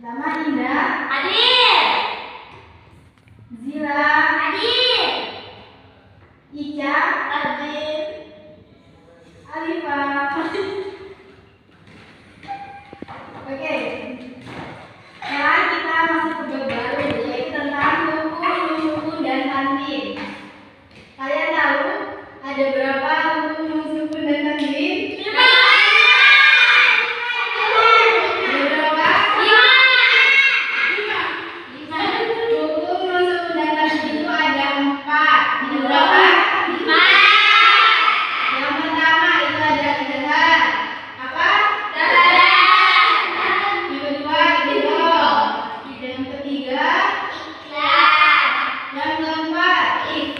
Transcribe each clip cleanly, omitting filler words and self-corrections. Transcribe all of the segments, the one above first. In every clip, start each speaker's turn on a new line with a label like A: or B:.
A: Pertama Indah.
B: Hadir.
A: Zila.
B: Hadir.
A: Ica.
B: Hadir.
A: Alifa. Oke. Sekarang kita masuk ke bab baru, yaitu tentang hukum, dan tanwin. Kalian tahu ada berapa hukum, sukun, dan tanwin?
B: 5.
A: Ada berapa?
B: 5.
A: Hukum, sukun, dan tanwin itu ada 4. Ada berapa?
B: 5.
A: Yang pertama itu ada idgham. Apa? Yang kedua idgham. Yang ketiga, yang keempat.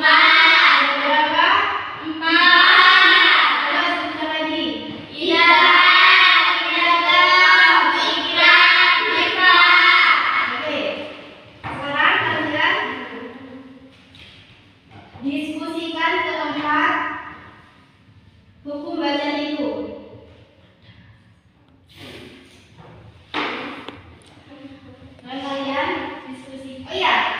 A: Ada berapa?
B: 4.
A: Coba sebutkan lagi. Oke. Sekarang kalian diskusikan keempat hukum bacaan itu. Dan kalian diskusi. Oh iya.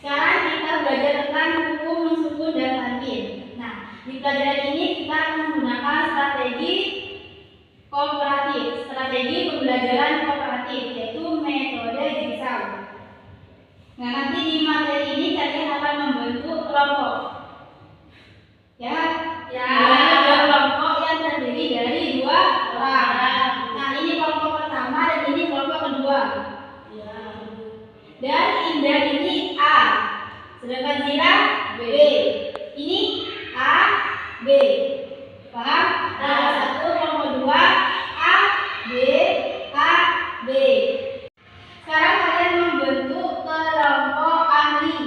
A: Sekarang kita belajar tentang hukum, sukun, dan tanwin. Nah, di pelajaran ini kita akan menggunakan strategi kooperatif, strategi pembelajaran kooperatif, yaitu metode jigsaw. Nah, nanti di materi ini kalian akan membentuk kelompok. Ya, ada kelompok yang terdiri dari 2 orang. Nah, ini kelompok pertama dan ini kelompok kedua. Dan Indah ini A, sedangkan Zira B. Ini A, B. Paham? Kelompok 1, kelompok 2, A, B, A, B. Sekarang kalian membentuk kelompok ahli.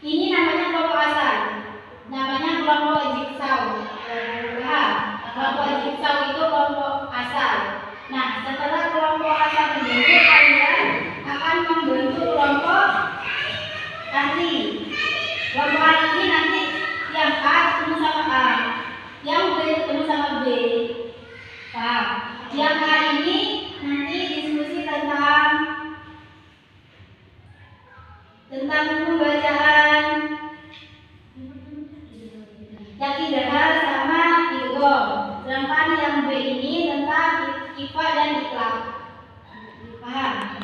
A: Ini namanya kelompok asal. Namanya kelompok jigsaw. Paham? Kelompok jigsaw itu kelompok asal. Nah, setelah kelompok asal terbentuk, kalian akan membentuk kelompok ahli. Kelompok ahli ini nanti yang A ketemu sama A, yang B ketemu sama B. Paham? Yang A ini nanti diskusi tentang hukum bacaan, yang idgham sama idgham. Sedangkan yang B ini tentang ifa dan itlaq. Paham?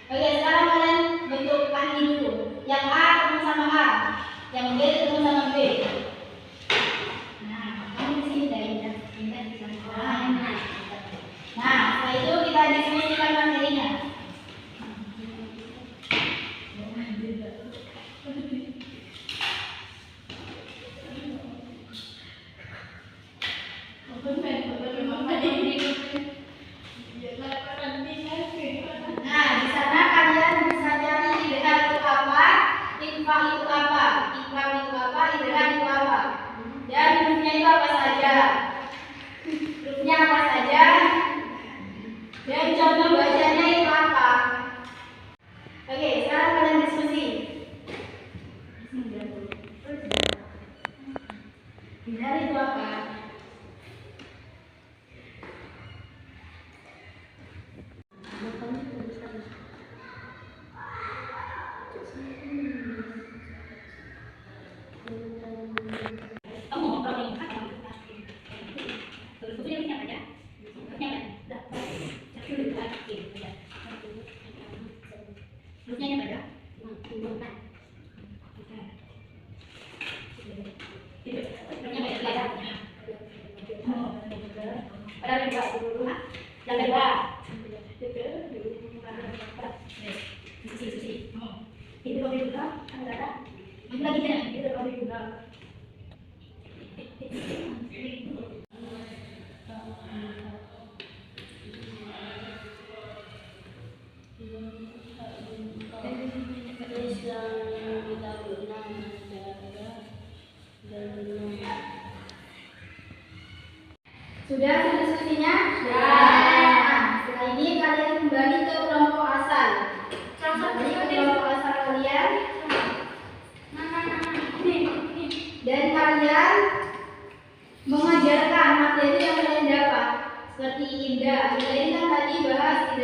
A: Oke, sekarang kalian bentuk ahli dulu. Yang A ketemu sama A, yang B ketemu sama B. Nah, kamu di sini dah Indah di sana. Nah, setelah itu kita diskusikan materinya. Nah, di sana kalian bisa cari idgham itu apa, ikhfa itu apa, ikhram itu apa, idgham itu apa, dan hurufnya itu apa saja, hurufnya apa saja, dan contoh bacanya itu apa. Oke, sekarang kalian diskusi. Idgham itu apa? Yang kedua, itu kopi juga, ada lagi kan? Itu kopi juga. Sudah diskusinya? Nah, setelah ini kalian kembali ke kelompok asal. Kembali ke kelompok asal kalian. Dan kalian mengajarkan materi yang kalian dapat. Seperti Indah ini kan tadi bahas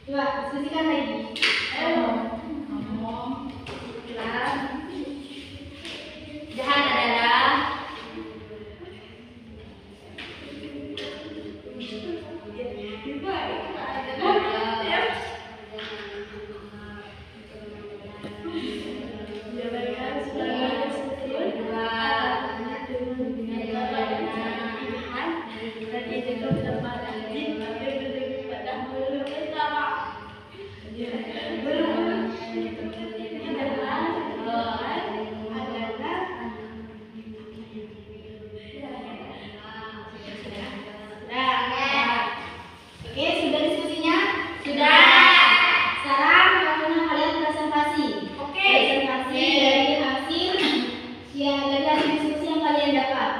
A: Coba diskusikan lagi. Ayo. Ngomong. Jelas.
B: Jahat adalah
A: Oke, sudah diskusinya?
B: sudah.
A: Sekarang waktunya kalian presentasi.
B: Oke.
A: Presentasi dari hasil diskusi yang kalian dapat.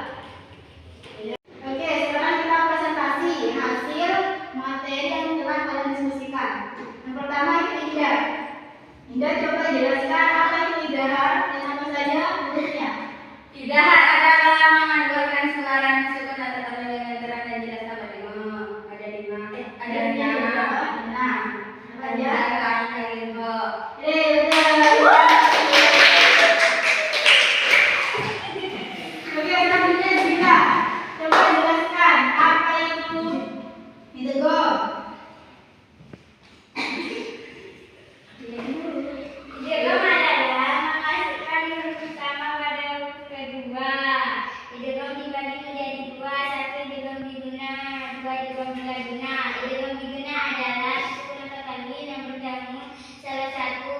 A: Oke, sekarang kita presentasi hasil materi yang telah kalian diskusikan. Yang pertama itu Indah. Indah coba jelaskan apa itu idahan dan apa saja bentuknya.
B: Idahan adalah mengadukan suara sukun atau tanda dengan terang dan jelas apa di ada lima.
A: Nah, apa aja?
B: Betul.
A: Betul. Oke, selanjutnya Zila. Coba jelaskan apa itu go.
B: Idegom adalah memasukkan huruf pertama pada huruf kedua. Idegom dibagi menjadi dua, satu idegom diguna, dua idegom diguna. Idegom diguna adalah sukun atau tanwin yang bertemu salah satu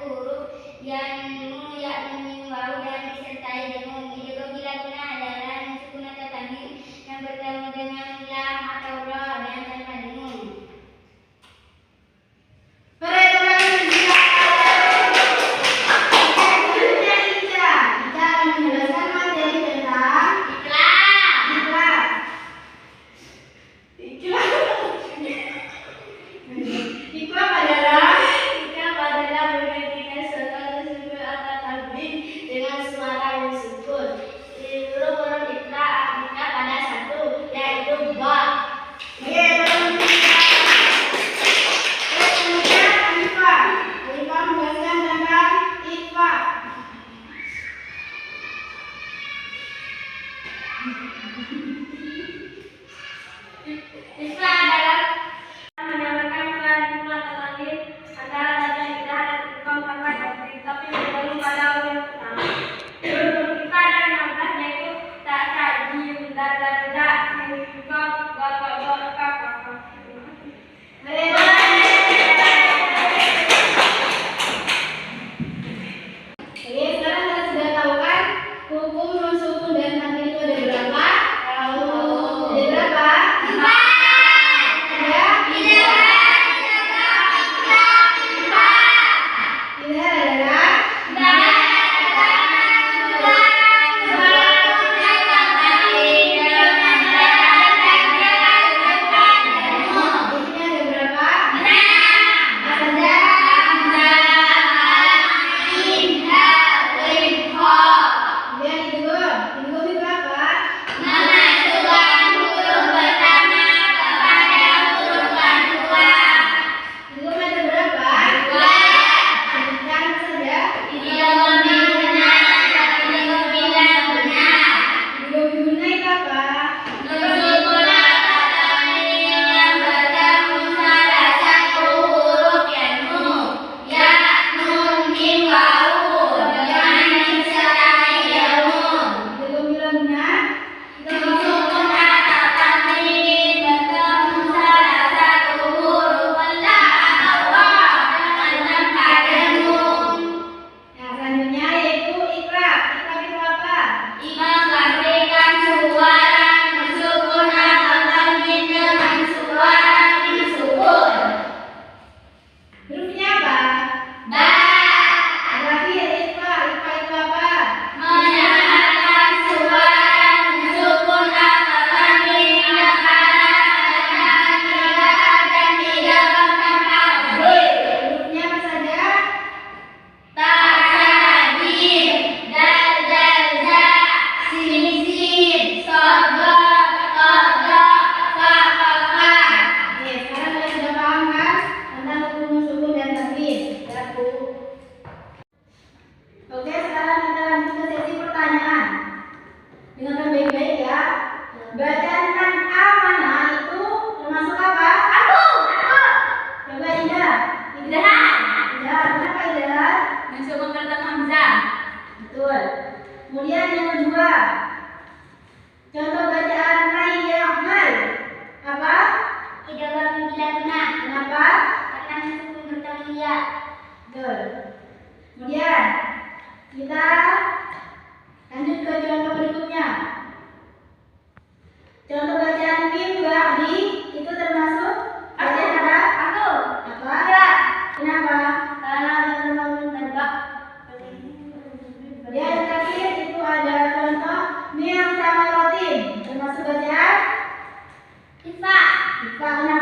A: Kenapa?
B: Karena meskipun bertemu ya.
A: Betul. Kemudian kita lanjut ke contoh berikutnya. Contoh bacaan mungkin juga di itu termasuk bacaan apa?
B: Aku.
A: Apa?
B: Ya.
A: Kenapa?
B: Karena teman-teman tebak.
A: Kemudian yang terakhir itu ada contoh mie sama roti termasuk bacaan
B: Ifa.
A: Ifa.